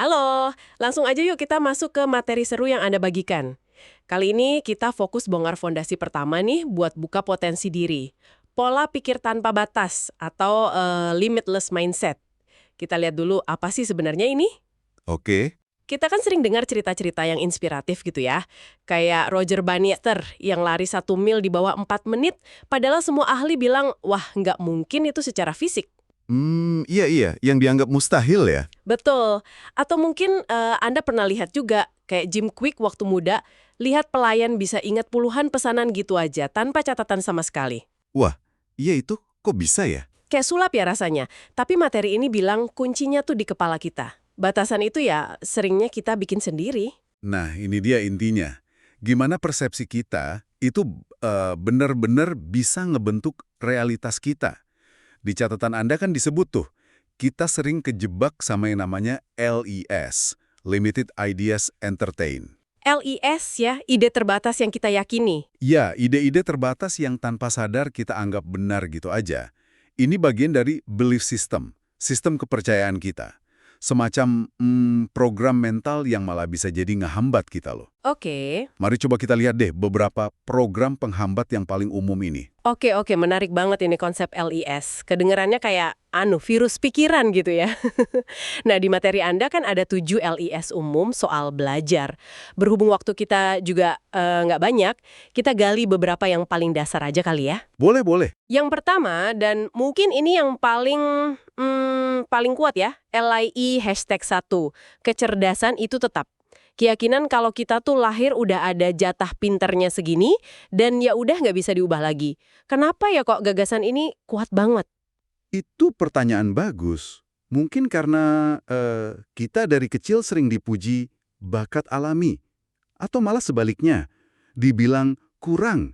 Halo, langsung aja yuk kita masuk ke materi seru yang Anda bagikan. Kali ini kita fokus bongkar fondasi pertama nih buat buka potensi diri. Pola pikir tanpa batas atau limitless mindset. Kita lihat dulu apa sih sebenarnya ini? Oke, Kita kan sering dengar cerita-cerita yang inspiratif gitu ya. Kayak Roger Bannister yang lari 1 mil di bawah 4 menit, padahal semua ahli bilang, wah nggak mungkin itu secara fisik. iya, yang dianggap mustahil ya. Betul. Atau mungkin Anda pernah lihat juga, kayak Jim Kwik waktu muda, lihat pelayan bisa ingat puluhan pesanan gitu aja, tanpa catatan sama sekali. Wah, iya itu kok bisa ya? Kayak sulap ya rasanya, tapi materi ini bilang kuncinya tuh di kepala kita. Batasan itu ya seringnya kita bikin sendiri. Nah, ini dia intinya. Gimana persepsi kita itu benar-benar bisa ngebentuk realitas kita. Di catatan Anda kan disebut tuh, kita sering kejebak sama yang namanya LES, Limited Ideas Entertain. LIS ya, ide terbatas yang kita yakini. Ya, ide-ide terbatas yang tanpa sadar kita anggap benar gitu aja. Ini bagian dari belief system, sistem kepercayaan kita. Semacam program mental yang malah bisa jadi ngehambat kita loh. Oke. Mari coba kita lihat deh beberapa program penghambat yang paling umum ini. Oke, menarik banget ini konsep LIS. Kedengarannya kayak virus pikiran gitu ya. Nah, di materi Anda kan ada 7 LIS umum soal belajar. Berhubung waktu kita juga nggak banyak, kita gali beberapa yang paling dasar aja kali ya. Boleh, boleh. Yang pertama, dan mungkin ini yang paling kuat ya, LIE #1. Kecerdasan itu tetap. Keyakinan kalau kita tuh lahir udah ada jatah pinternya segini, dan ya udah nggak bisa diubah lagi. Kenapa ya kok gagasan ini kuat banget? Itu pertanyaan bagus. Mungkin karena kita dari kecil sering dipuji bakat alami. Atau malah sebaliknya, dibilang kurang.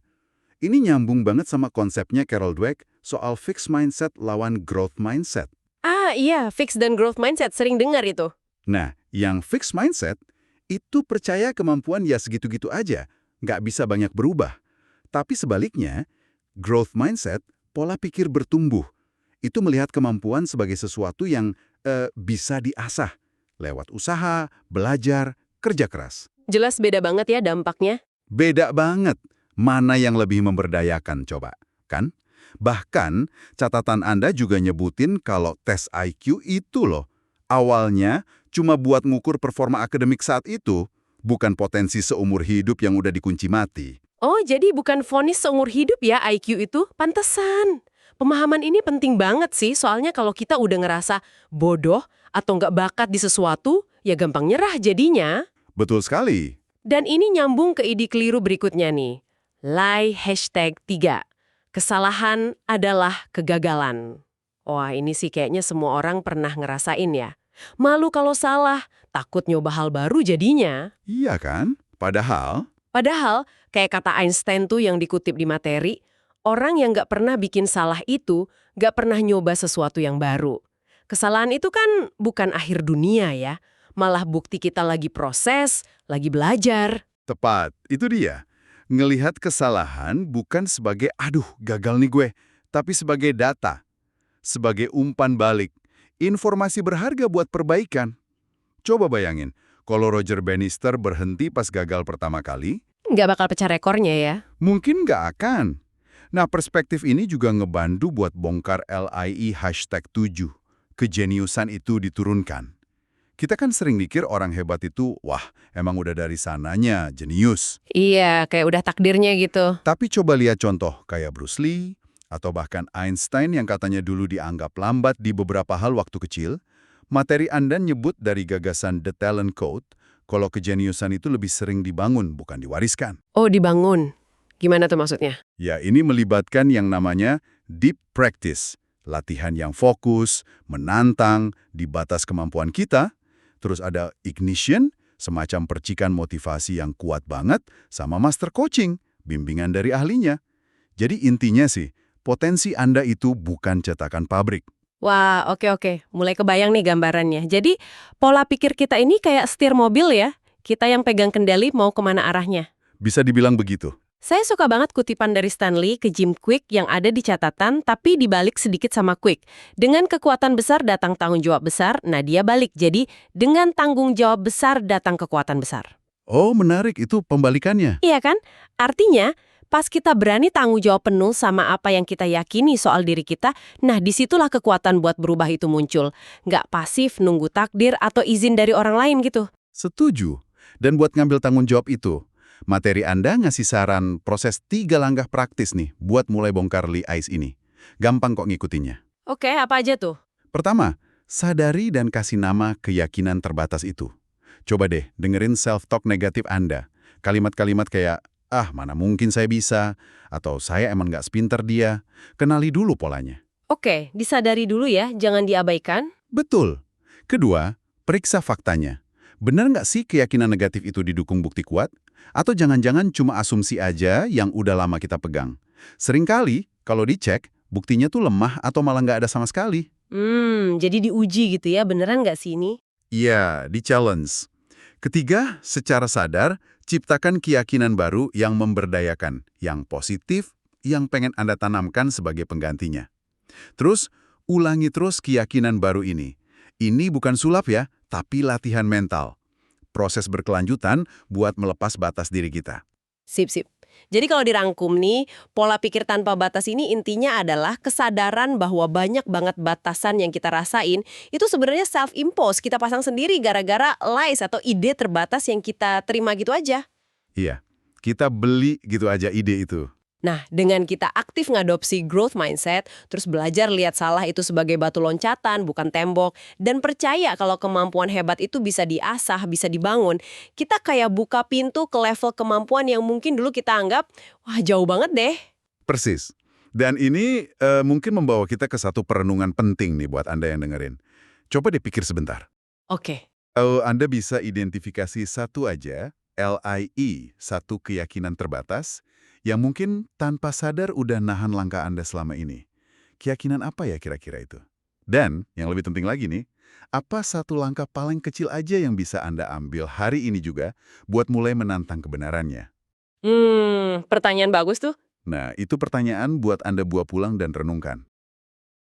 Ini nyambung banget sama konsepnya Carol Dweck soal fixed mindset lawan growth mindset. Ah iya, fix dan growth mindset, sering dengar itu. Nah, yang fixed mindset itu percaya kemampuan ya segitu-gitu aja, nggak bisa banyak berubah. Tapi sebaliknya, growth mindset, pola pikir bertumbuh, itu melihat kemampuan sebagai sesuatu yang bisa diasah lewat usaha, belajar, kerja keras. Jelas beda banget ya dampaknya. Beda banget. Mana yang lebih memberdayakan coba, kan? Bahkan, catatan Anda juga nyebutin kalau tes IQ itu loh, awalnya cuma buat ngukur performa akademik saat itu, bukan potensi seumur hidup yang udah dikunci mati. Oh, jadi bukan vonis seumur hidup ya IQ itu? Pantesan. Pemahaman ini penting banget sih, soalnya kalau kita udah ngerasa bodoh atau nggak bakat di sesuatu, ya gampang nyerah jadinya. Betul sekali. Dan ini nyambung ke ide keliru berikutnya nih. Lie #3. Kesalahan adalah kegagalan. Wah, ini sih kayaknya semua orang pernah ngerasain ya. Malu kalau salah, takut nyoba hal baru jadinya. Iya kan? Padahal, kayak kata Einstein tuh yang dikutip di materi, orang yang nggak pernah bikin salah itu nggak pernah nyoba sesuatu yang baru. Kesalahan itu kan bukan akhir dunia ya, malah bukti kita lagi proses, lagi belajar. tepat. Itu dia. Ngelihat kesalahan bukan sebagai, aduh gagal nih gue, tapi sebagai data, sebagai umpan balik, informasi berharga buat perbaikan. Coba bayangin, kalau Roger Bannister berhenti pas gagal pertama kali, Nggak bakal pecah rekornya ya. mungkin nggak akan. Nah, perspektif ini juga ngebantu buat bongkar LIE #7. Kejeniusan itu diturunkan. Kita kan sering mikir orang hebat itu, wah, emang udah dari sananya, jenius. Iya, kayak udah takdirnya gitu. Tapi coba lihat contoh kayak Bruce Lee, atau bahkan Einstein yang katanya dulu dianggap lambat di beberapa hal waktu kecil. Materi Anda nyebut dari gagasan The Talent Code, kalau kejeniusan itu lebih sering dibangun, bukan diwariskan. Oh, dibangun. Gimana tuh maksudnya? Ya, ini melibatkan yang namanya deep practice, latihan yang fokus, menantang, di batas kemampuan kita. Terus ada ignition, semacam percikan motivasi yang kuat banget, sama master coaching, bimbingan dari ahlinya. Jadi intinya sih, potensi Anda itu bukan cetakan pabrik. Wah, oke. Mulai kebayang nih gambarannya. Jadi, pola pikir kita ini kayak setir mobil ya. Kita yang pegang kendali mau kemana arahnya. Bisa dibilang begitu. Saya suka banget kutipan dari Stanley ke Jim Quick yang ada di catatan tapi dibalik sedikit sama Quick. Dengan kekuatan besar datang tanggung jawab besar, nah dia balik. Jadi dengan tanggung jawab besar datang kekuatan besar. Oh, menarik, itu pembalikannya. Iya kan? Artinya, pas kita berani tanggung jawab penuh sama apa yang kita yakini soal diri kita, nah disitulah kekuatan buat berubah itu muncul. Nggak pasif nunggu takdir atau izin dari orang lain gitu. Setuju. Dan buat ngambil tanggung jawab itu, materi Anda ngasih saran proses 3 langkah praktis nih buat mulai bongkar Lee Ice ini. Gampang kok ngikutinnya. Oke, apa aja tuh? Pertama, sadari dan kasih nama keyakinan terbatas itu. Coba deh dengerin self-talk negatif Anda. Kalimat-kalimat kayak, ah mana mungkin saya bisa, atau saya emang nggak sepinter dia. Kenali dulu polanya. Oke, disadari dulu ya, jangan diabaikan. Betul. Kedua, periksa faktanya. Benar nggak sih keyakinan negatif itu didukung bukti kuat? Atau jangan-jangan cuma asumsi aja yang udah lama kita pegang? Seringkali, kalau dicek, buktinya tuh lemah atau malah nggak ada sama sekali. Jadi diuji gitu ya, beneran nggak sih ini? Iya, di-challenge. Ketiga, secara sadar, ciptakan keyakinan baru yang memberdayakan, yang positif, yang pengen Anda tanamkan sebagai penggantinya. Terus, ulangi terus keyakinan baru ini. Ini bukan sulap ya, tapi latihan mental. Proses berkelanjutan buat melepas batas diri kita. Sip, sip. Jadi kalau dirangkum nih, pola pikir tanpa batas ini intinya adalah kesadaran bahwa banyak banget batasan yang kita rasain, itu sebenarnya self-impose, kita pasang sendiri gara-gara lies atau ide terbatas yang kita terima gitu aja. Iya, kita beli gitu aja ide itu. Nah, dengan kita aktif ngadopsi growth mindset, terus belajar lihat salah itu sebagai batu loncatan, bukan tembok, dan percaya kalau kemampuan hebat itu bisa diasah, bisa dibangun, kita kayak buka pintu ke level kemampuan yang mungkin dulu kita anggap, wah jauh banget deh. Persis. Dan ini mungkin membawa kita ke satu perenungan penting nih buat Anda yang dengerin. Coba dipikir sebentar. Oke. Kalau Anda bisa identifikasi satu aja, LIE, satu keyakinan terbatas, yang mungkin tanpa sadar udah nahan langkah Anda selama ini. Keyakinan apa ya kira-kira itu? Dan, yang lebih penting lagi nih, apa satu langkah paling kecil aja yang bisa Anda ambil hari ini juga buat mulai menantang kebenarannya? Pertanyaan bagus tuh. Nah, itu pertanyaan buat Anda buat pulang dan renungkan.